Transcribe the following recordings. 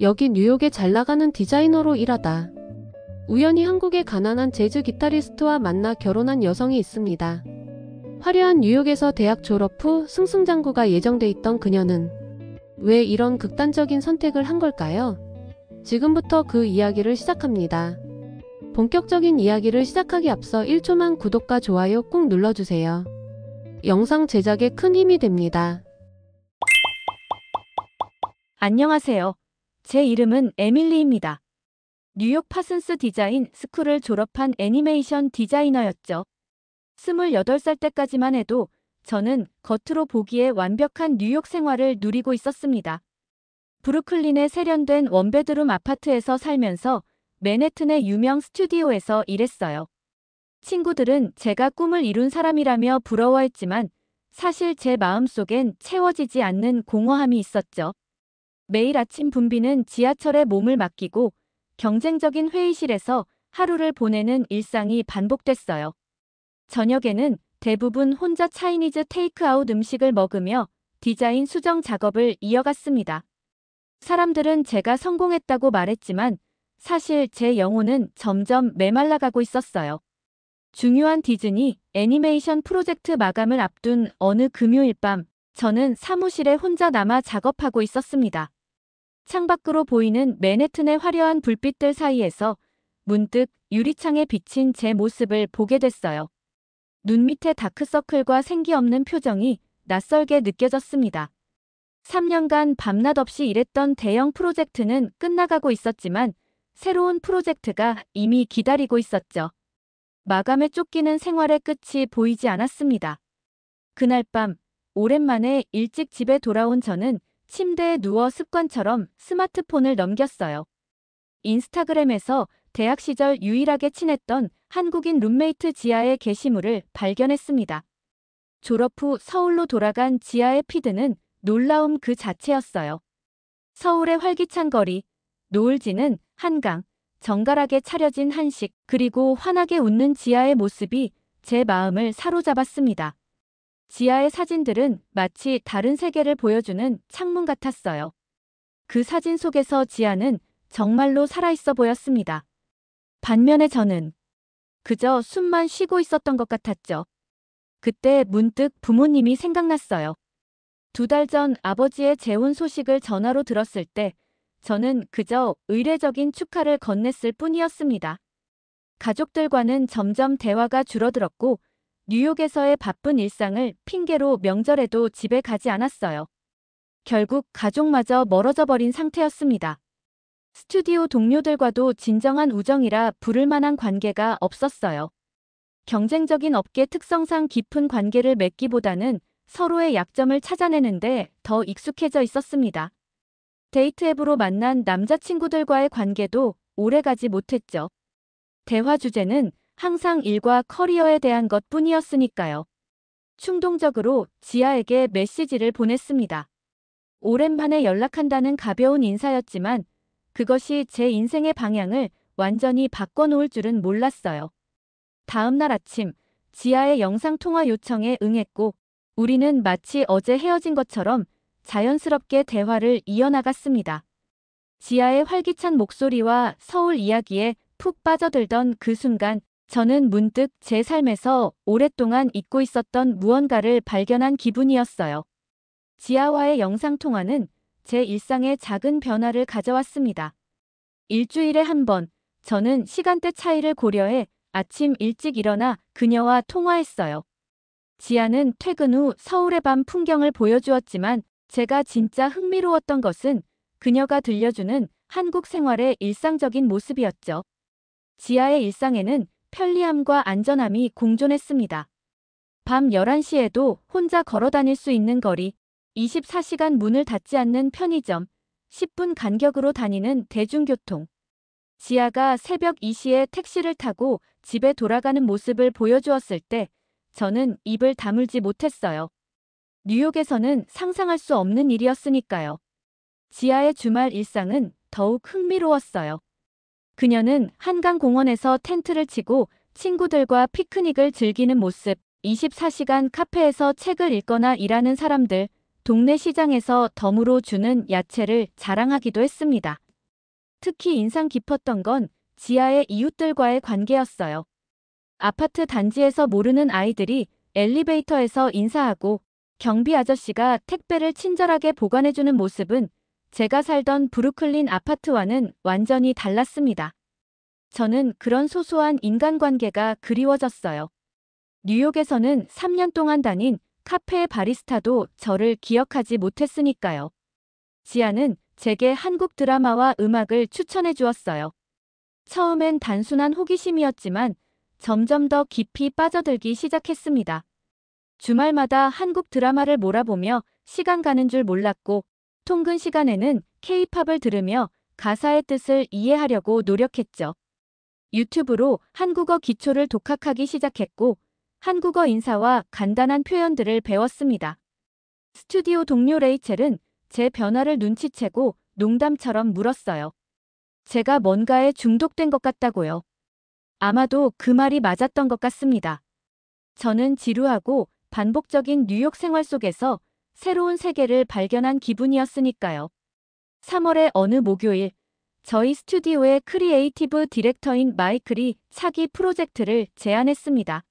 여기 뉴욕에 잘 나가는 디자이너로 일하다. 우연히 한국의 가난한 재즈 기타리스트와 만나 결혼한 여성이 있습니다. 화려한 뉴욕에서 대학 졸업 후 승승장구가 예정돼 있던 그녀는 왜 이런 극단적인 선택을 한 걸까요? 지금부터 그 이야기를 시작합니다. 본격적인 이야기를 시작하기 앞서 1초만 구독과 좋아요 꾹 눌러주세요. 영상 제작에 큰 힘이 됩니다. 안녕하세요. 제 이름은 에밀리입니다. 뉴욕 파슨스 디자인 스쿨을 졸업한 애니메이션 디자이너였죠. 28살 때까지만 해도 저는 겉으로 보기에 완벽한 뉴욕 생활을 누리고 있었습니다. 브루클린의 세련된 원베드룸 아파트에서 살면서 맨해튼의 유명 스튜디오에서 일했어요. 친구들은 제가 꿈을 이룬 사람이라며 부러워했지만 사실 제 마음속엔 채워지지 않는 공허함이 있었죠. 매일 아침 붐비는 지하철에 몸을 맡기고 경쟁적인 회의실에서 하루를 보내는 일상이 반복됐어요. 저녁에는 대부분 혼자 차이니즈 테이크아웃 음식을 먹으며 디자인 수정 작업을 이어갔습니다. 사람들은 제가 성공했다고 말했지만 사실 제 영혼은 점점 메말라가고 있었어요. 중요한 디즈니 애니메이션 프로젝트 마감을 앞둔 어느 금요일 밤, 저는 사무실에 혼자 남아 작업하고 있었습니다. 창밖으로 보이는 맨해튼의 화려한 불빛들 사이에서 문득 유리창에 비친 제 모습을 보게 됐어요. 눈 밑에 다크서클과 생기 없는 표정이 낯설게 느껴졌습니다. 3년간 밤낮 없이 일했던 대형 프로젝트는 끝나가고 있었지만 새로운 프로젝트가 이미 기다리고 있었죠. 마감에 쫓기는 생활의 끝이 보이지 않았습니다. 그날 밤, 오랜만에 일찍 집에 돌아온 저는 침대에 누워 습관처럼 스마트폰을 넘겼어요. 인스타그램에서 대학 시절 유일하게 친했던 한국인 룸메이트 지아의 게시물을 발견했습니다. 졸업 후 서울로 돌아간 지아의 피드는 놀라움 그 자체였어요. 서울의 활기찬 거리, 노을 지는 한강, 정갈하게 차려진 한식, 그리고 환하게 웃는 지아의 모습이 제 마음을 사로잡았습니다. 지아의 사진들은 마치 다른 세계를 보여주는 창문 같았어요. 그 사진 속에서 지아는 정말로 살아있어 보였습니다. 반면에 저는 그저 숨만 쉬고 있었던 것 같았죠. 그때 문득 부모님이 생각났어요. 2달 전 아버지의 재혼 소식을 전화로 들었을 때 저는 그저 의례적인 축하를 건넸을 뿐이었습니다. 가족들과는 점점 대화가 줄어들었고 뉴욕에서의 바쁜 일상을 핑계로 명절에도 집에 가지 않았어요. 결국 가족마저 멀어져 버린 상태였습니다. 스튜디오 동료들과도 진정한 우정이라 부를 만한 관계가 없었어요. 경쟁적인 업계 특성상 깊은 관계를 맺기보다는 서로의 약점을 찾아내는데 더 익숙해져 있었습니다. 데이트 앱으로 만난 남자친구들과의 관계도 오래가지 못했죠. 대화 주제는 항상 일과 커리어에 대한 것뿐이었으니까요. 충동적으로 지아에게 메시지를 보냈습니다. 오랜만에 연락한다는 가벼운 인사였지만 그것이 제 인생의 방향을 완전히 바꿔놓을 줄은 몰랐어요. 다음 날 아침, 지아의 영상통화 요청에 응했고 우리는 마치 어제 헤어진 것처럼 자연스럽게 대화를 이어나갔습니다. 지아의 활기찬 목소리와 서울 이야기에 푹 빠져들던 그 순간 저는 문득 제 삶에서 오랫동안 잊고 있었던 무언가를 발견한 기분이었어요. 지아와의 영상통화는 제 일상에 작은 변화를 가져왔습니다. 일주일에 한 번, 저는 시간대 차이를 고려해 아침 일찍 일어나 그녀와 통화했어요. 지아는 퇴근 후 서울의 밤 풍경을 보여주었지만 제가 진짜 흥미로웠던 것은 그녀가 들려주는 한국 생활의 일상적인 모습이었죠. 지아의 일상에는 편리함과 안전함이 공존했습니다. 밤 11시에도 혼자 걸어 다닐 수 있는 거리, 24시간 문을 닫지 않는 편의점, 10분 간격으로 다니는 대중교통. 지아가 새벽 2시에 택시를 타고 집에 돌아가는 모습을 보여주었을 때 저는 입을 다물지 못했어요. 뉴욕에서는 상상할 수 없는 일이었으니까요. 지아의 주말 일상은 더욱 흥미로웠어요. 그녀는 한강공원에서 텐트를 치고 친구들과 피크닉을 즐기는 모습, 24시간 카페에서 책을 읽거나 일하는 사람들, 동네 시장에서 덤으로 주는 야채를 자랑하기도 했습니다. 특히 인상 깊었던 건 지하의 이웃들과의 관계였어요. 아파트 단지에서 모르는 아이들이 엘리베이터에서 인사하고 경비 아저씨가 택배를 친절하게 보관해주는 모습은 제가 살던 브루클린 아파트와는 완전히 달랐습니다. 저는 그런 소소한 인간관계가 그리워졌어요. 뉴욕에서는 3년 동안 다닌 카페의 바리스타도 저를 기억하지 못했으니까요. 지아는 제게 한국 드라마와 음악을 추천해 주었어요. 처음엔 단순한 호기심이었지만 점점 더 깊이 빠져들기 시작했습니다. 주말마다 한국 드라마를 몰아보며 시간 가는 줄 몰랐고 통근 시간에는 K-팝을 들으며 가사의 뜻을 이해하려고 노력했죠. 유튜브로 한국어 기초를 독학하기 시작했고 한국어 인사와 간단한 표현들을 배웠습니다. 스튜디오 동료 레이첼은 제 변화를 눈치채고 농담처럼 물었어요. 제가 뭔가에 중독된 것 같다고요. 아마도 그 말이 맞았던 것 같습니다. 저는 지루하고 반복적인 뉴욕 생활 속에서 새로운 세계를 발견한 기분이었으니까요. 3월의 어느 목요일, 저희 스튜디오의 크리에이티브 디렉터인 마이클이 차기 프로젝트를 제안했습니다.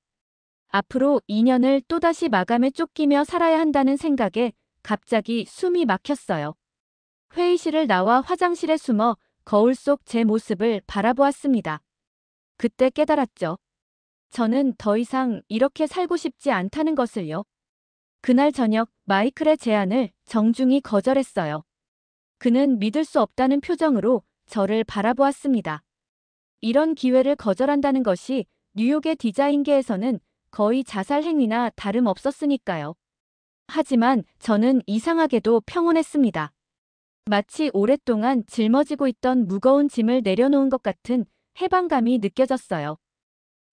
앞으로 2년을 또다시 마감에 쫓기며 살아야 한다는 생각에 갑자기 숨이 막혔어요. 회의실을 나와 화장실에 숨어 거울 속 제 모습을 바라보았습니다. 그때 깨달았죠. 저는 더 이상 이렇게 살고 싶지 않다는 것을요. 그날 저녁 마이클의 제안을 정중히 거절했어요. 그는 믿을 수 없다는 표정으로 저를 바라보았습니다. 이런 기회를 거절한다는 것이 뉴욕의 디자인계에서는 거의 자살 행위나 다름없었으니까요. 하지만 저는 이상하게도 평온했습니다. 마치 오랫동안 짊어지고 있던 무거운 짐을 내려놓은 것 같은 해방감이 느껴졌어요.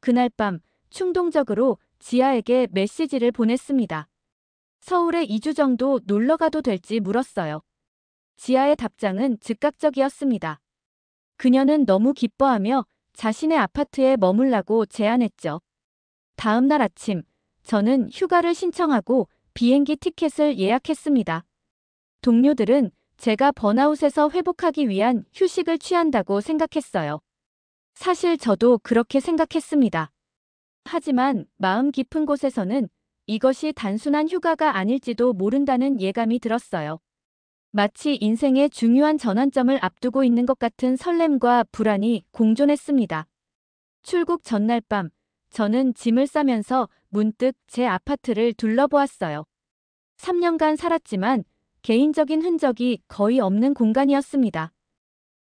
그날 밤 충동적으로 지아에게 메시지를 보냈습니다. 서울에 2주 정도 놀러 가도 될지 물었어요. 지아의 답장은 즉각적이었습니다. 그녀는 너무 기뻐하며 자신의 아파트에 머물라고 제안했죠. 다음 날 아침, 저는 휴가를 신청하고 비행기 티켓을 예약했습니다. 동료들은 제가 번아웃에서 회복하기 위한 휴식을 취한다고 생각했어요. 사실 저도 그렇게 생각했습니다. 하지만 마음 깊은 곳에서는 이것이 단순한 휴가가 아닐지도 모른다는 예감이 들었어요. 마치 인생의 중요한 전환점을 앞두고 있는 것 같은 설렘과 불안이 공존했습니다. 출국 전날 밤, 저는 짐을 싸면서 문득 제 아파트를 둘러보았어요. 3년간 살았지만 개인적인 흔적이 거의 없는 공간이었습니다.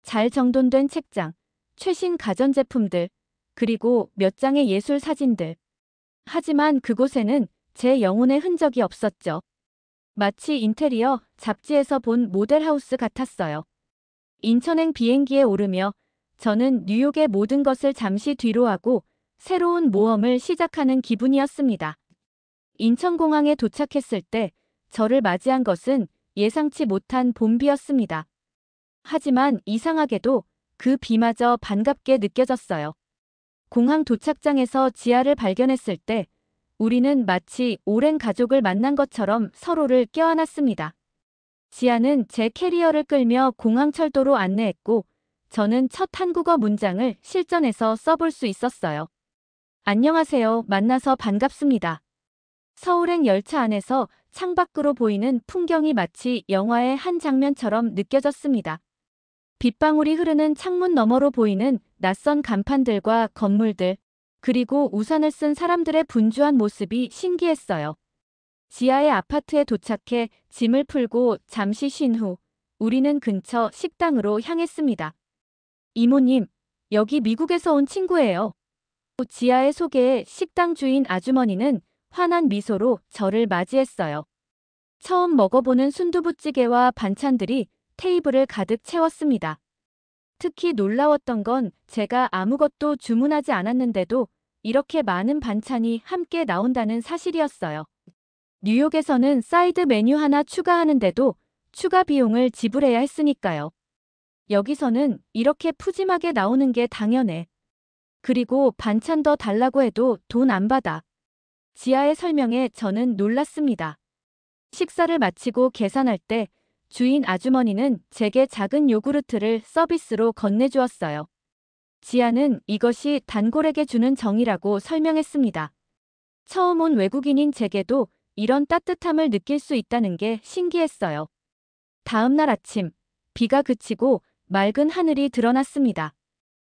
잘 정돈된 책장, 최신 가전제품들, 그리고 몇 장의 예술 사진들. 하지만 그곳에는 제 영혼의 흔적이 없었죠. 마치 인테리어 잡지에서 본 모델하우스 같았어요. 인천행 비행기에 오르며 저는 뉴욕의 모든 것을 잠시 뒤로하고 새로운 모험을 시작하는 기분이었습니다. 인천공항에 도착했을 때 저를 맞이한 것은 예상치 못한 봄비였습니다. 하지만 이상하게도 그 비마저 반갑게 느껴졌어요. 공항 도착장에서 지아를 발견했을 때 우리는 마치 오랜 가족을 만난 것처럼 서로를 껴안았습니다. 지아는 제 캐리어를 끌며 공항 철도로 안내했고 저는 첫 한국어 문장을 실전에서 써볼 수 있었어요. 안녕하세요. 만나서 반갑습니다. 서울행 열차 안에서 창밖으로 보이는 풍경이 마치 영화의 한 장면처럼 느껴졌습니다. 빗방울이 흐르는 창문 너머로 보이는 낯선 간판들과 건물들, 그리고 우산을 쓴 사람들의 분주한 모습이 신기했어요. 지하의 아파트에 도착해 짐을 풀고 잠시 쉰 후 우리는 근처 식당으로 향했습니다. 이모님, 여기 미국에서 온 친구예요. 지하의 소개에 식당 주인 아주머니는 환한 미소로 저를 맞이했어요. 처음 먹어보는 순두부찌개와 반찬들이 테이블을 가득 채웠습니다. 특히 놀라웠던 건 제가 아무것도 주문하지 않았는데도 이렇게 많은 반찬이 함께 나온다는 사실이었어요. 뉴욕에서는 사이드 메뉴 하나 추가하는데도 추가 비용을 지불해야 했으니까요. 여기서는 이렇게 푸짐하게 나오는 게 당연해. 그리고 반찬 더 달라고 해도 돈 안 받아. 지아의 설명에 저는 놀랐습니다. 식사를 마치고 계산할 때 주인 아주머니는 제게 작은 요구르트를 서비스로 건네주었어요. 지아는 이것이 단골에게 주는 정이라고 설명했습니다. 처음 온 외국인인 제게도 이런 따뜻함을 느낄 수 있다는 게 신기했어요. 다음 날 아침, 비가 그치고 맑은 하늘이 드러났습니다.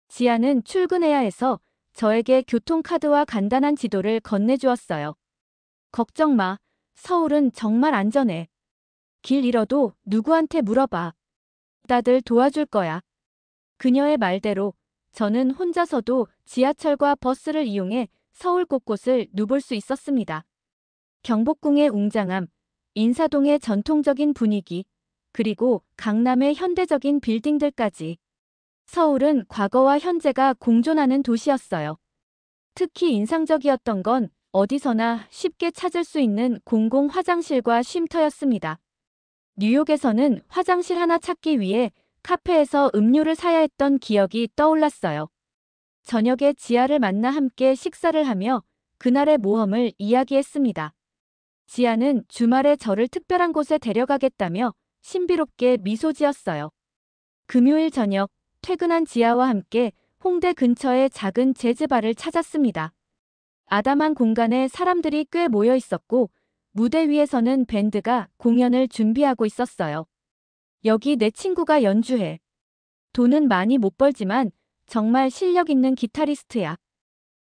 지아는 출근해야 해서 저에게 교통카드와 간단한 지도를 건네주었어요. 걱정 마. 서울은 정말 안전해. 길 잃어도 누구한테 물어봐. 다들 도와줄 거야. 그녀의 말대로 저는 혼자서도 지하철과 버스를 이용해 서울 곳곳을 누볼 수 있었습니다. 경복궁의 웅장함, 인사동의 전통적인 분위기, 그리고 강남의 현대적인 빌딩들까지. 서울은 과거와 현재가 공존하는 도시였어요. 특히 인상적이었던 건 어디서나 쉽게 찾을 수 있는 공공 화장실과 쉼터였습니다. 뉴욕에서는 화장실 하나 찾기 위해 카페에서 음료를 사야 했던 기억이 떠올랐어요. 저녁에 지아를 만나 함께 식사를 하며 그날의 모험을 이야기했습니다. 지아는 주말에 저를 특별한 곳에 데려가겠다며 신비롭게 미소 지었어요. 금요일 저녁, 퇴근한 지아와 함께 홍대 근처의 작은 재즈바를 찾았습니다. 아담한 공간에 사람들이 꽤 모여 있었고 무대 위에서는 밴드가 공연을 준비하고 있었어요. 여기 내 친구가 연주해. 돈은 많이 못 벌지만 정말 실력 있는 기타리스트야.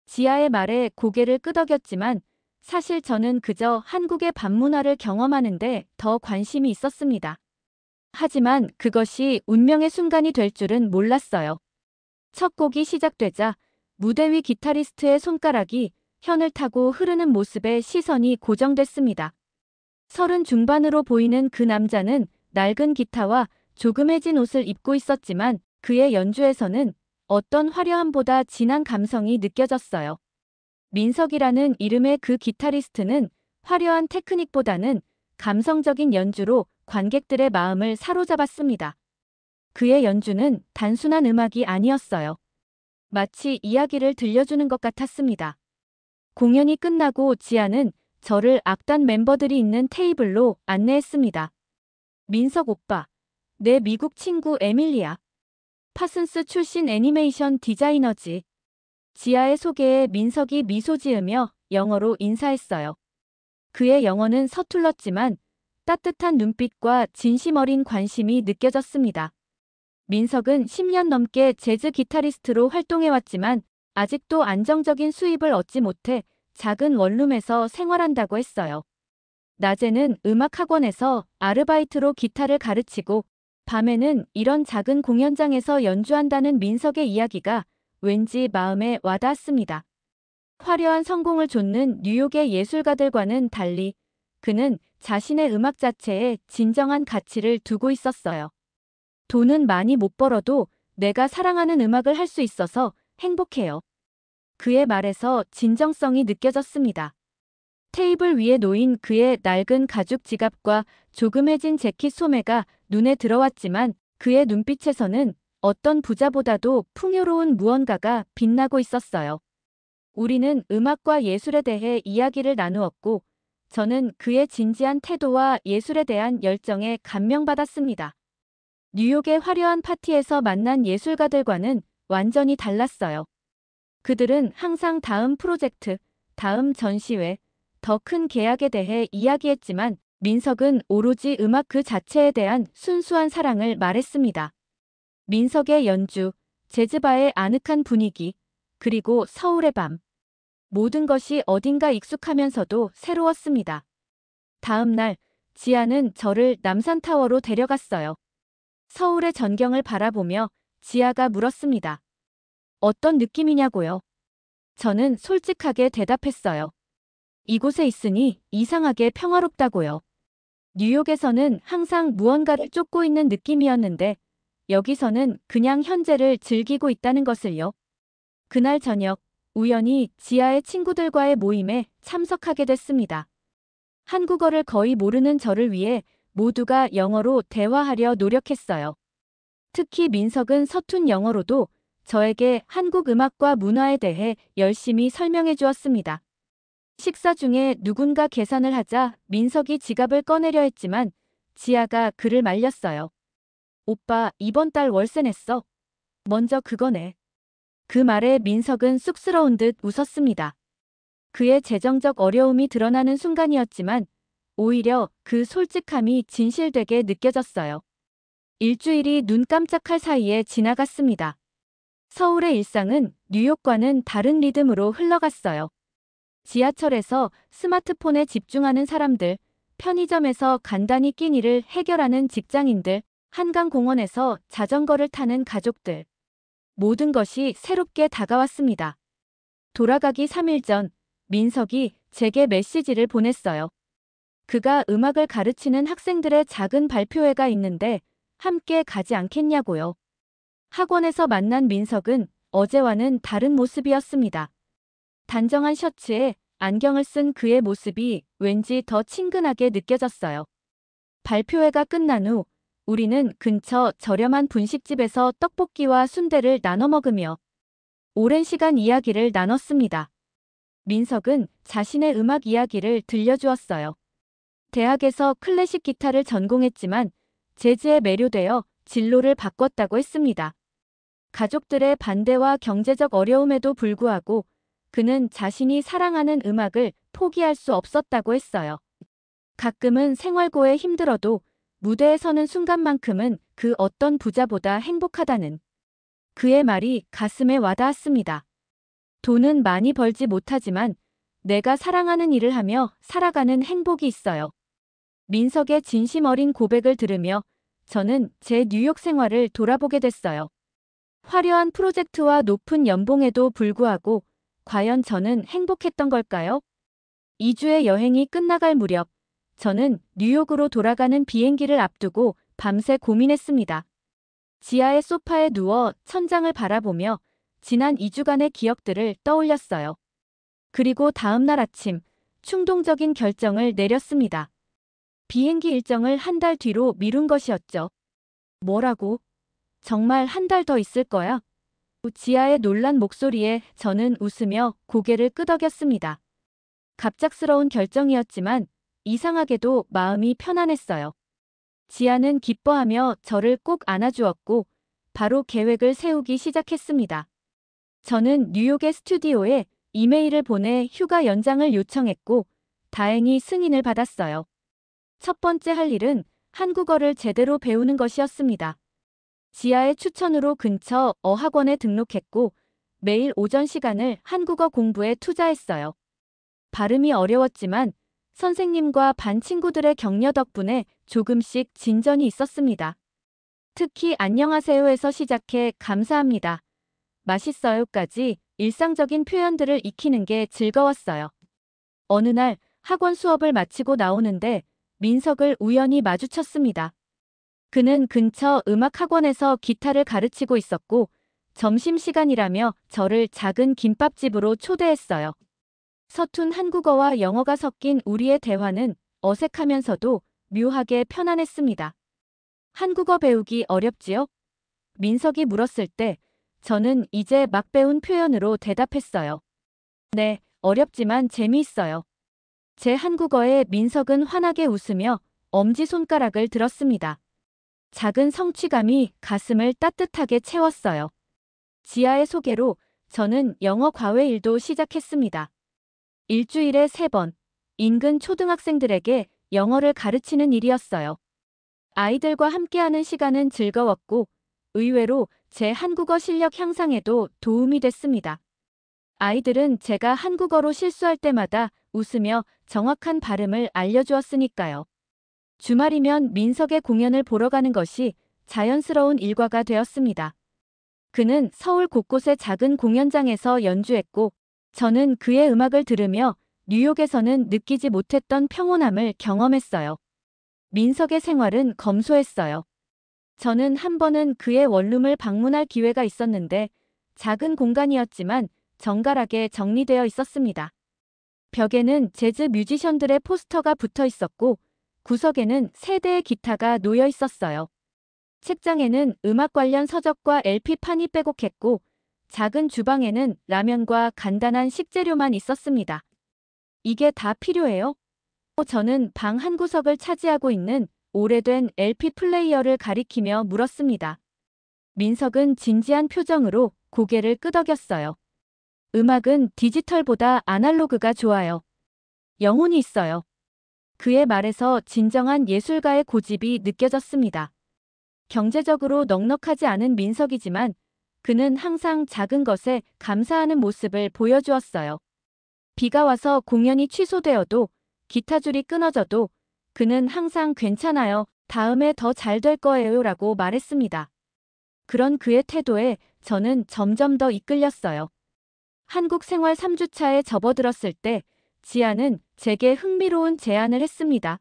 지아의 말에 고개를 끄덕였지만 사실 저는 그저 한국의 밤문화를 경험하는데 더 관심이 있었습니다. 하지만 그것이 운명의 순간이 될 줄은 몰랐어요. 첫 곡이 시작되자 무대 위 기타리스트의 손가락이 현을 타고 흐르는 모습에 시선이 고정됐습니다. 30 중반으로 보이는 그 남자는 낡은 기타와 조금해진 옷을 입고 있었지만 그의 연주에서는 어떤 화려함보다 진한 감성이 느껴졌어요. 민석이라는 이름의 그 기타리스트는 화려한 테크닉보다는 감성적인 연주로 관객들의 마음을 사로잡았습니다. 그의 연주는 단순한 음악이 아니었어요. 마치 이야기를 들려주는 것 같았습니다. 공연이 끝나고 지아는 저를 악단 멤버들이 있는 테이블로 안내했습니다. 민석 오빠, 내 미국 친구 에밀리야. 파슨스 출신 애니메이션 디자이너지. 지아의 소개에 민석이 미소 지으며 영어로 인사했어요. 그의 영어는 서툴렀지만 따뜻한 눈빛과 진심 어린 관심이 느껴졌습니다. 민석은 10년 넘게 재즈 기타리스트로 활동해왔지만 아직도 안정적인 수입을 얻지 못해 작은 원룸에서 생활한다고 했어요. 낮에는 음악학원에서 아르바이트로 기타를 가르치고 밤에는 이런 작은 공연장에서 연주한다는 민석의 이야기가 왠지 마음에 와닿았습니다. 화려한 성공을 좇는 뉴욕의 예술가들과는 달리 그는 자신의 음악 자체에 진정한 가치를 두고 있었어요. 돈은 많이 못 벌어도 내가 사랑하는 음악을 할 수 있어서 행복해요. 그의 말에서 진정성이 느껴졌습니다. 테이블 위에 놓인 그의 낡은 가죽 지갑과 조금해진 재킷 소매가 눈에 들어왔지만 그의 눈빛에서는 어떤 부자보다도 풍요로운 무언가가 빛나고 있었어요. 우리는 음악과 예술에 대해 이야기를 나누었고 저는 그의 진지한 태도와 예술에 대한 열정에 감명받았습니다. 뉴욕의 화려한 파티에서 만난 예술가들과는 완전히 달랐어요. 그들은 항상 다음 프로젝트, 다음 전시회, 더 큰 계약에 대해 이야기했지만 민석은 오로지 음악 그 자체에 대한 순수한 사랑을 말했습니다. 민석의 연주, 재즈바의 아늑한 분위기, 그리고 서울의 밤. 모든 것이 어딘가 익숙하면서도 새로웠습니다. 다음 날, 지아는 저를 남산타워로 데려갔어요. 서울의 전경을 바라보며 지아가 물었습니다. 어떤 느낌이냐고요? 저는 솔직하게 대답했어요. 이곳에 있으니 이상하게 평화롭다고요. 뉴욕에서는 항상 무언가를 쫓고 있는 느낌이었는데 여기서는 그냥 현재를 즐기고 있다는 것을요. 그날 저녁 우연히 지아의 친구들과의 모임에 참석하게 됐습니다. 한국어를 거의 모르는 저를 위해 모두가 영어로 대화하려 노력했어요. 특히 민석은 서툰 영어로도 저에게 한국 음악과 문화에 대해 열심히 설명해 주었습니다. 식사 중에 누군가 계산을 하자 민석이 지갑을 꺼내려 했지만 지아가 그를 말렸어요. 오빠, 이번 달 월세 냈어. 먼저 그거 내. 그 말에 민석은 쑥스러운 듯 웃었습니다. 그의 재정적 어려움이 드러나는 순간이었지만 오히려 그 솔직함이 진실되게 느껴졌어요. 일주일이 눈 깜짝할 사이에 지나갔습니다. 서울의 일상은 뉴욕과는 다른 리듬으로 흘러갔어요. 지하철에서 스마트폰에 집중하는 사람들, 편의점에서 간단히 낀 일을 해결하는 직장인들, 한강공원에서 자전거를 타는 가족들. 모든 것이 새롭게 다가왔습니다. 돌아가기 3일 전, 민석이 제게 메시지를 보냈어요. 그가 음악을 가르치는 학생들의 작은 발표회가 있는데 함께 가지 않겠냐고요. 학원에서 만난 민석은 어제와는 다른 모습이었습니다. 단정한 셔츠에 안경을 쓴 그의 모습이 왠지 더 친근하게 느껴졌어요. 발표회가 끝난 후 우리는 근처 저렴한 분식집에서 떡볶이와 순대를 나눠 먹으며 오랜 시간 이야기를 나눴습니다. 민석은 자신의 음악 이야기를 들려주었어요. 대학에서 클래식 기타를 전공했지만 재즈에 매료되어 진로를 바꿨다고 했습니다. 가족들의 반대와 경제적 어려움에도 불구하고 그는 자신이 사랑하는 음악을 포기할 수 없었다고 했어요. 가끔은 생활고에 힘들어도 무대에 서는 순간만큼은 그 어떤 부자보다 행복하다는 그의 말이 가슴에 와닿았습니다. 돈은 많이 벌지 못하지만 내가 사랑하는 일을 하며 살아가는 행복이 있어요. 민석의 진심 어린 고백을 들으며 저는 제 뉴욕 생활을 돌아보게 됐어요. 화려한 프로젝트와 높은 연봉에도 불구하고 과연 저는 행복했던 걸까요? 2주의 여행이 끝나갈 무렵 저는 뉴욕으로 돌아가는 비행기를 앞두고 밤새 고민했습니다. 지하의 소파에 누워 천장을 바라보며 지난 2주간의 기억들을 떠올렸어요. 그리고 다음 날 아침 충동적인 결정을 내렸습니다. 비행기 일정을 한 달 뒤로 미룬 것이었죠. 뭐라고? 정말 한 달 더 있을 거야? 지아의 놀란 목소리에 저는 웃으며 고개를 끄덕였습니다. 갑작스러운 결정이었지만 이상하게도 마음이 편안했어요. 지아는 기뻐하며 저를 꼭 안아주었고 바로 계획을 세우기 시작했습니다. 저는 뉴욕의 스튜디오에 이메일을 보내 휴가 연장을 요청했고 다행히 승인을 받았어요. 첫 번째 할 일은 한국어를 제대로 배우는 것이었습니다. 지아의 추천으로 근처 어학원에 등록했고 매일 오전 시간을 한국어 공부에 투자했어요. 발음이 어려웠지만 선생님과 반 친구들의 격려 덕분에 조금씩 진전이 있었습니다. 특히 안녕하세요에서 시작해 감사합니다, 맛있어요까지 일상적인 표현들을 익히는 게 즐거웠어요. 어느 날 학원 수업을 마치고 나오는데 민석을 우연히 마주쳤습니다. 그는 근처 음악학원에서 기타를 가르치고 있었고 점심시간이라며 저를 작은 김밥집으로 초대했어요. 서툰 한국어와 영어가 섞인 우리의 대화는 어색하면서도 묘하게 편안했습니다. 한국어 배우기 어렵지요? 민석이 물었을 때 저는 이제 막 배운 표현으로 대답했어요. 네, 어렵지만 재미있어요. 제 한국어에 민석은 환하게 웃으며 엄지손가락을 들었습니다. 작은 성취감이 가슴을 따뜻하게 채웠어요. 지아의 소개로 저는 영어 과외일도 시작했습니다. 일주일에 3번, 인근 초등학생들에게 영어를 가르치는 일이었어요. 아이들과 함께하는 시간은 즐거웠고 의외로 제 한국어 실력 향상에도 도움이 됐습니다. 아이들은 제가 한국어로 실수할 때마다 웃으며 정확한 발음을 알려주었으니까요. 주말이면 민석의 공연을 보러 가는 것이 자연스러운 일과가 되었습니다. 그는 서울 곳곳의 작은 공연장에서 연주했고 저는 그의 음악을 들으며 뉴욕에서는 느끼지 못했던 평온함을 경험했어요. 민석의 생활은 검소했어요. 저는 한 번은 그의 원룸을 방문할 기회가 있었는데 작은 공간이었지만 정갈하게 정리되어 있었습니다. 벽에는 재즈 뮤지션들의 포스터가 붙어 있었고 구석에는 3대의 기타가 놓여 있었어요. 책장에는 음악 관련 서적과 LP판이 빼곡했고 작은 주방에는 라면과 간단한 식재료만 있었습니다. 이게 다 필요해요? 저는 방 한 구석을 차지하고 있는 오래된 LP 플레이어를 가리키며 물었습니다. 민석은 진지한 표정으로 고개를 끄덕였어요. 음악은 디지털보다 아날로그가 좋아요. 영혼이 있어요. 그의 말에서 진정한 예술가의 고집이 느껴졌습니다. 경제적으로 넉넉하지 않은 민석이지만 그는 항상 작은 것에 감사하는 모습을 보여주었어요. 비가 와서 공연이 취소되어도 기타줄이 끊어져도 그는 항상 괜찮아요. 다음에 더 잘 될 거예요 라고 말했습니다. 그런 그의 태도에 저는 점점 더 이끌렸어요. 한국 생활 3주차에 접어들었을 때 지아는 제게 흥미로운 제안을 했습니다.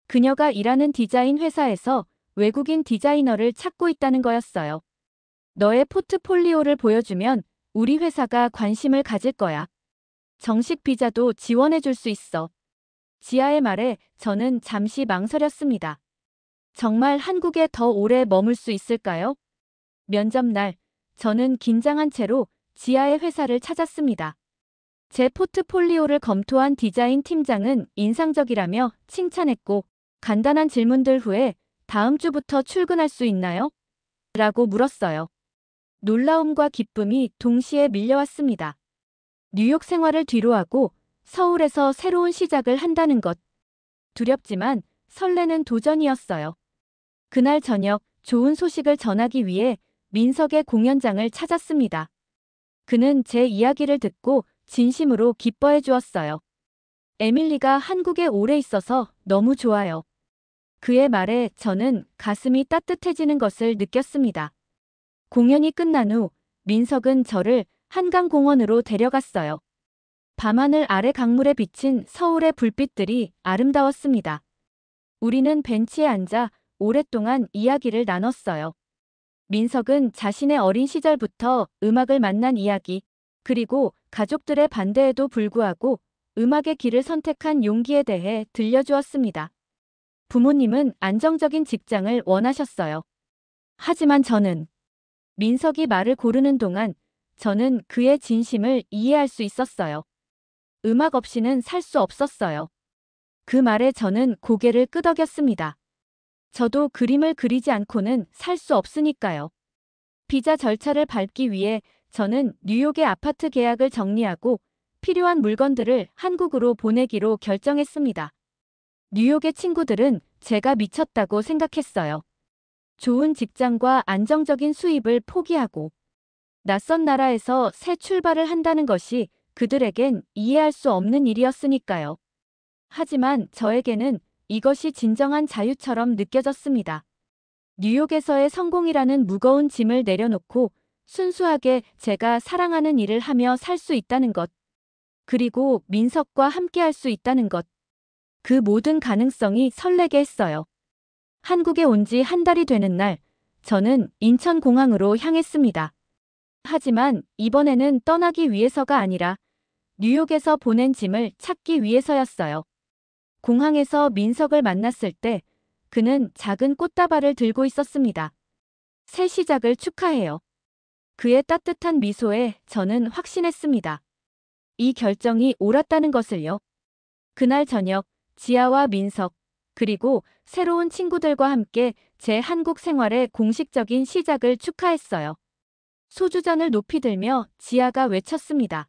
그녀가 일하는 디자인 회사에서 외국인 디자이너를 찾고 있다는 거였어요. 너의 포트폴리오를 보여주면 우리 회사가 관심을 가질 거야. 정식 비자도 지원해 줄 수 있어. 지아의 말에 저는 잠시 망설였습니다. 정말 한국에 더 오래 머물 수 있을까요? 면접 날, 저는 긴장한 채로 지아의 회사를 찾았습니다. 제 포트폴리오를 검토한 디자인 팀장은 인상적이라며 칭찬했고, 간단한 질문들 후에 다음 주부터 출근할 수 있나요? 라고 물었어요. 놀라움과 기쁨이 동시에 밀려왔습니다. 뉴욕 생활을 뒤로하고 서울에서 새로운 시작을 한다는 것. 두렵지만 설레는 도전이었어요. 그날 저녁 좋은 소식을 전하기 위해 민석의 공연장을 찾았습니다. 그는 제 이야기를 듣고 진심으로 기뻐해 주었어요. 에밀리가 한국에 오래 있어서 너무 좋아요. 그의 말에 저는 가슴이 따뜻해지는 것을 느꼈습니다. 공연이 끝난 후 민석은 저를 한강공원으로 데려갔어요. 밤하늘 아래 강물에 비친 서울의 불빛들이 아름다웠습니다. 우리는 벤치에 앉아 오랫동안 이야기를 나눴어요. 민석은 자신의 어린 시절부터 음악을 만난 이야기, 그리고 가족들의 반대에도 불구하고 음악의 길을 선택한 용기에 대해 들려주었습니다. 부모님은 안정적인 직장을 원하셨어요. 하지만 저는 민석이 말을 고르는 동안 저는 그의 진심을 이해할 수 있었어요. 음악 없이는 살 수 없었어요. 그 말에 저는 고개를 끄덕였습니다. 저도 그림을 그리지 않고는 살 수 없으니까요. 비자 절차를 밟기 위해 저는 뉴욕의 아파트 계약을 정리하고 필요한 물건들을 한국으로 보내기로 결정했습니다. 뉴욕의 친구들은 제가 미쳤다고 생각했어요. 좋은 직장과 안정적인 수입을 포기하고 낯선 나라에서 새 출발을 한다는 것이 그들에겐 이해할 수 없는 일이었으니까요. 하지만 저에게는 이것이 진정한 자유처럼 느껴졌습니다. 뉴욕에서의 성공이라는 무거운 짐을 내려놓고 순수하게 제가 사랑하는 일을 하며 살 수 있다는 것. 그리고 민석과 함께할 수 있다는 것. 그 모든 가능성이 설레게 했어요. 한국에 온 지 한 달이 되는 날, 저는 인천공항으로 향했습니다. 하지만 이번에는 떠나기 위해서가 아니라 뉴욕에서 보낸 짐을 찾기 위해서였어요. 공항에서 민석을 만났을 때 그는 작은 꽃다발을 들고 있었습니다. 새 시작을 축하해요. 그의 따뜻한 미소에 저는 확신했습니다. 이 결정이 옳았다는 것을요. 그날 저녁 지아와 민석 그리고 새로운 친구들과 함께 제 한국 생활의 공식적인 시작을 축하했어요. 소주잔을 높이 들며 지아가 외쳤습니다.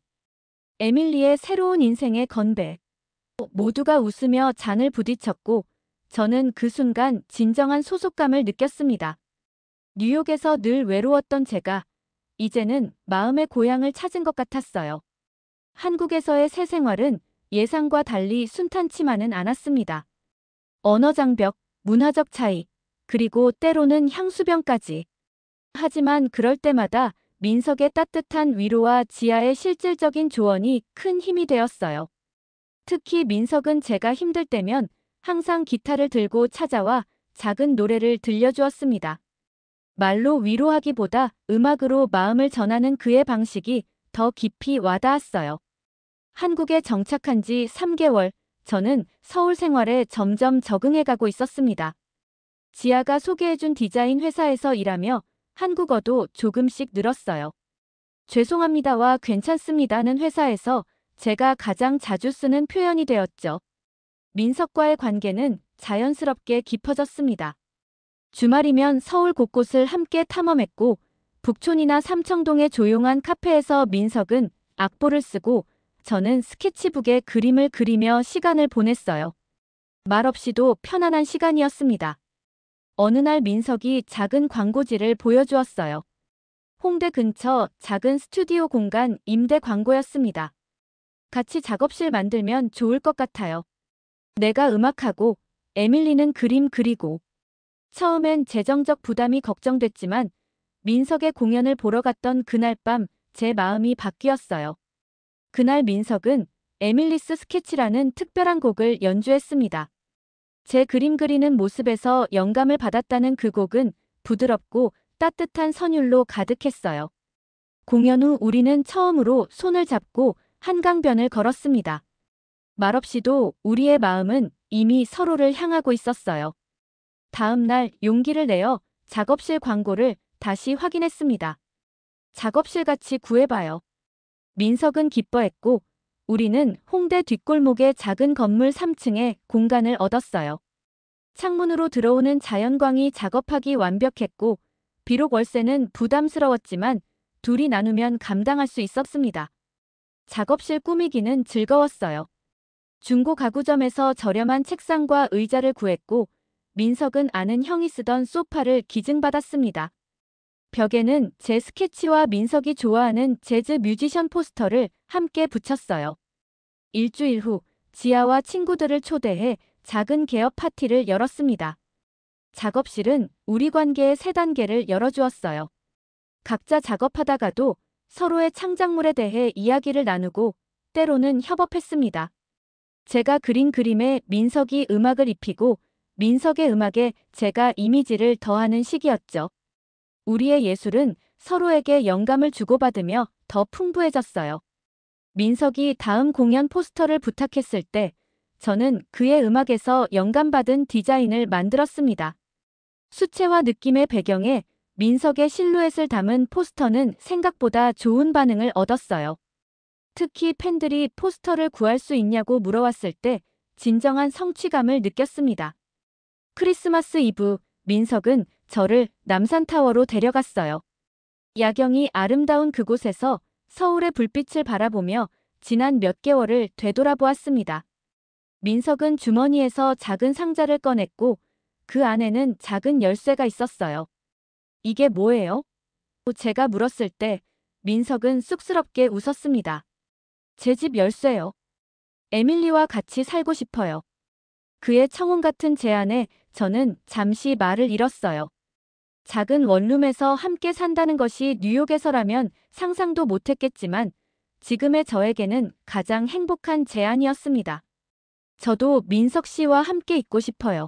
에밀리의 새로운 인생의 건배. 모두가 웃으며 잔을 부딪혔고 저는 그 순간 진정한 소속감을 느꼈습니다. 뉴욕에서 늘 외로웠던 제가 이제는 마음의 고향을 찾은 것 같았어요. 한국에서의 새 생활은 예상과 달리 순탄치만은 않았습니다. 언어 장벽, 문화적 차이, 그리고 때로는 향수병까지. 하지만 그럴 때마다 민석의 따뜻한 위로와 지아의 실질적인 조언이 큰 힘이 되었어요. 특히 민석은 제가 힘들 때면 항상 기타를 들고 찾아와 작은 노래를 들려주었습니다. 말로 위로하기보다 음악으로 마음을 전하는 그의 방식이 더 깊이 와닿았어요. 한국에 정착한 지 3개월, 저는 서울 생활에 점점 적응해가고 있었습니다. 지아가 소개해준 디자인 회사에서 일하며 한국어도 조금씩 늘었어요. 죄송합니다와 괜찮습니다는 회사에서 제가 가장 자주 쓰는 표현이 되었죠. 민석과의 관계는 자연스럽게 깊어졌습니다. 주말이면 서울 곳곳을 함께 탐험했고 북촌이나 삼청동의 조용한 카페에서 민석은 악보를 쓰고 저는 스케치북에 그림을 그리며 시간을 보냈어요. 말없이도 편안한 시간이었습니다. 어느 날 민석이 작은 광고지를 보여주었어요. 홍대 근처 작은 스튜디오 공간 임대 광고였습니다. 같이 작업실 만들면 좋을 것 같아요. 내가 음악하고 에밀리는 그림 그리고. 처음엔 재정적 부담이 걱정됐지만 민석의 공연을 보러 갔던 그날 밤 제 마음이 바뀌었어요. 그날 민석은 에밀리스 스케치라는 특별한 곡을 연주했습니다. 제 그림 그리는 모습에서 영감을 받았다는 그 곡은 부드럽고 따뜻한 선율로 가득했어요. 공연 후 우리는 처음으로 손을 잡고 한강변을 걸었습니다. 말없이도 우리의 마음은 이미 서로를 향하고 있었어요. 다음 날 용기를 내어 작업실 광고를 다시 확인했습니다. 작업실 같이 구해봐요. 민석은 기뻐했고 우리는 홍대 뒷골목의 작은 건물 3층에 공간을 얻었어요. 창문으로 들어오는 자연광이 작업하기 완벽했고 비록 월세는 부담스러웠지만 둘이 나누면 감당할 수 있었습니다. 작업실 꾸미기는 즐거웠어요. 중고 가구점에서 저렴한 책상과 의자를 구했고 민석은 아는 형이 쓰던 소파를 기증받았습니다. 벽에는 제 스케치와 민석이 좋아하는 재즈 뮤지션 포스터를 함께 붙였어요. 일주일 후 지아와 친구들을 초대해 작은 개업 파티를 열었습니다. 작업실은 우리 관계의 새 단계를 열어주었어요. 각자 작업하다가도 서로의 창작물에 대해 이야기를 나누고 때로는 협업했습니다. 제가 그린 그림에 민석이 음악을 입히고 민석의 음악에 제가 이미지를 더하는 시기였죠. 우리의 예술은 서로에게 영감을 주고받으며 더 풍부해졌어요. 민석이 다음 공연 포스터를 부탁했을 때 저는 그의 음악에서 영감받은 디자인을 만들었습니다. 수채화 느낌의 배경에 민석의 실루엣을 담은 포스터는 생각보다 좋은 반응을 얻었어요. 특히 팬들이 포스터를 구할 수 있냐고 물어왔을 때 진정한 성취감을 느꼈습니다. 크리스마스 이브, 민석은 저를 남산타워로 데려갔어요. 야경이 아름다운 그곳에서 서울의 불빛을 바라보며 지난 몇 개월을 되돌아보았습니다. 민석은 주머니에서 작은 상자를 꺼냈고 그 안에는 작은 열쇠가 있었어요. 이게 뭐예요? 제가 물었을 때 민석은 쑥스럽게 웃었습니다. 제 집 열쇠요. 에밀리와 같이 살고 싶어요. 그의 청혼 같은 제안에 저는 잠시 말을 잃었어요. 작은 원룸에서 함께 산다는 것이 뉴욕에서라면 상상도 못했겠지만 지금의 저에게는 가장 행복한 제안이었습니다. 저도 민석 씨와 함께 있고 싶어요.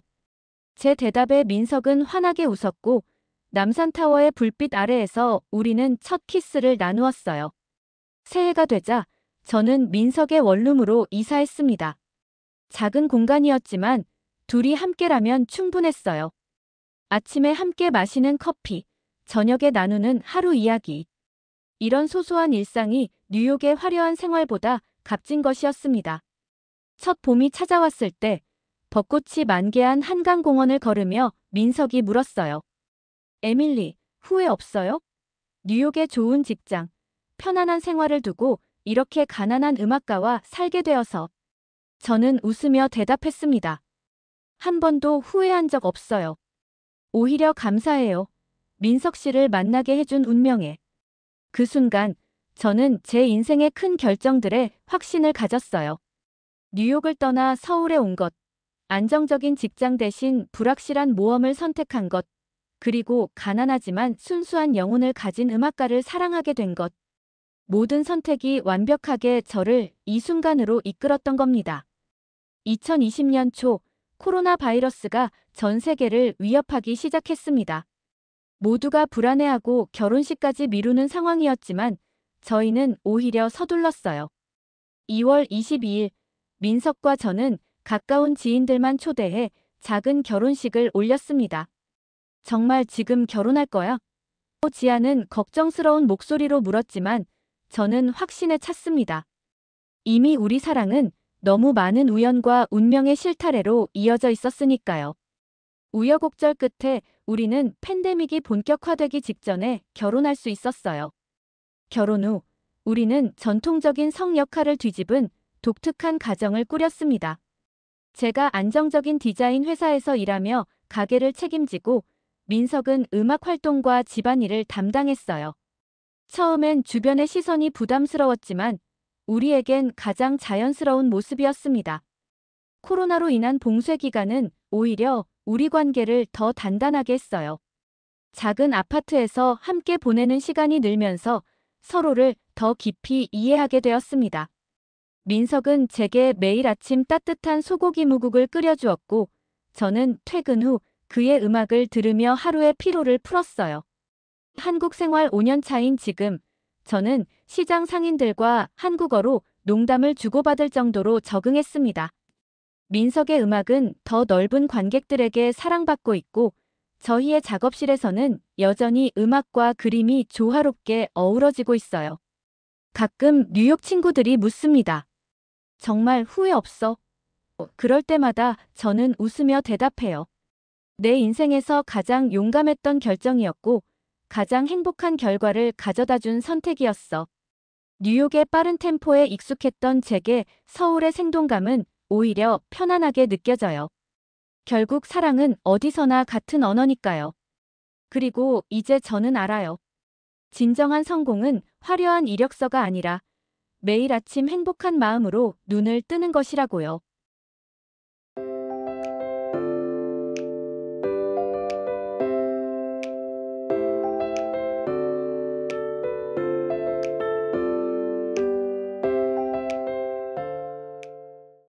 제 대답에 민석은 환하게 웃었고 남산타워의 불빛 아래에서 우리는 첫 키스를 나누었어요. 새해가 되자 저는 민석의 원룸으로 이사했습니다. 작은 공간이었지만 둘이 함께라면 충분했어요. 아침에 함께 마시는 커피, 저녁에 나누는 하루 이야기. 이런 소소한 일상이 뉴욕의 화려한 생활보다 값진 것이었습니다. 첫 봄이 찾아왔을 때 벚꽃이 만개한 한강공원을 걸으며 민석이 물었어요. 에밀리, 후회 없어요? 뉴욕의 좋은 직장, 편안한 생활을 두고 이렇게 가난한 음악가와 살게 되어서. 저는 웃으며 대답했습니다. 한 번도 후회한 적 없어요. 오히려 감사해요. 민석 씨를 만나게 해준 운명에. 그 순간 저는 제 인생의 큰 결정들에 확신을 가졌어요. 뉴욕을 떠나 서울에 온 것, 안정적인 직장 대신 불확실한 모험을 선택한 것, 그리고 가난하지만 순수한 영혼을 가진 음악가를 사랑하게 된 것. 모든 선택이 완벽하게 저를 이 순간으로 이끌었던 겁니다. 2020년 초 코로나 바이러스가 전 세계를 위협하기 시작했습니다. 모두가 불안해하고 결혼식까지 미루는 상황이었지만 저희는 오히려 서둘렀어요. 2월 22일 민석과 저는 가까운 지인들만 초대해 작은 결혼식을 올렸습니다. 정말 지금 결혼할 거야? 지아는 걱정스러운 목소리로 물었지만 저는 확신에 찼습니다. 이미 우리 사랑은 너무 많은 우연과 운명의 실타래로 이어져 있었으니까요. 우여곡절 끝에 우리는 팬데믹이 본격화되기 직전에 결혼할 수 있었어요. 결혼 후 우리는 전통적인 성 역할을 뒤집은 독특한 가정을 꾸렸습니다. 제가 안정적인 디자인 회사에서 일하며 가게를 책임지고 민석은 음악 활동과 집안일을 담당했어요. 처음엔 주변의 시선이 부담스러웠지만 우리에겐 가장 자연스러운 모습이었습니다. 코로나로 인한 봉쇄 기간은 오히려 우리 관계를 더 단단하게 했어요. 작은 아파트에서 함께 보내는 시간이 늘면서 서로를 더 깊이 이해하게 되었습니다. 민석은 제게 매일 아침 따뜻한 소고기 무국을 끓여주었고, 저는 퇴근 후 그의 음악을 들으며 하루의 피로를 풀었어요. 한국 생활 5년 차인 지금, 저는 시장 상인들과 한국어로 농담을 주고받을 정도로 적응했습니다. 민석의 음악은 더 넓은 관객들에게 사랑받고 있고, 저희의 작업실에서는 여전히 음악과 그림이 조화롭게 어우러지고 있어요. 가끔 뉴욕 친구들이 묻습니다. 정말 후회 없어? 그럴 때마다 저는 웃으며 대답해요. 내 인생에서 가장 용감했던 결정이었고, 가장 행복한 결과를 가져다 준 선택이었어. 뉴욕의 빠른 템포에 익숙했던 제게 서울의 생동감은 오히려 편안하게 느껴져요. 결국 사랑은 어디서나 같은 언어니까요. 그리고 이제 저는 알아요. 진정한 성공은 화려한 이력서가 아니라 매일 아침 행복한 마음으로 눈을 뜨는 것이라고요.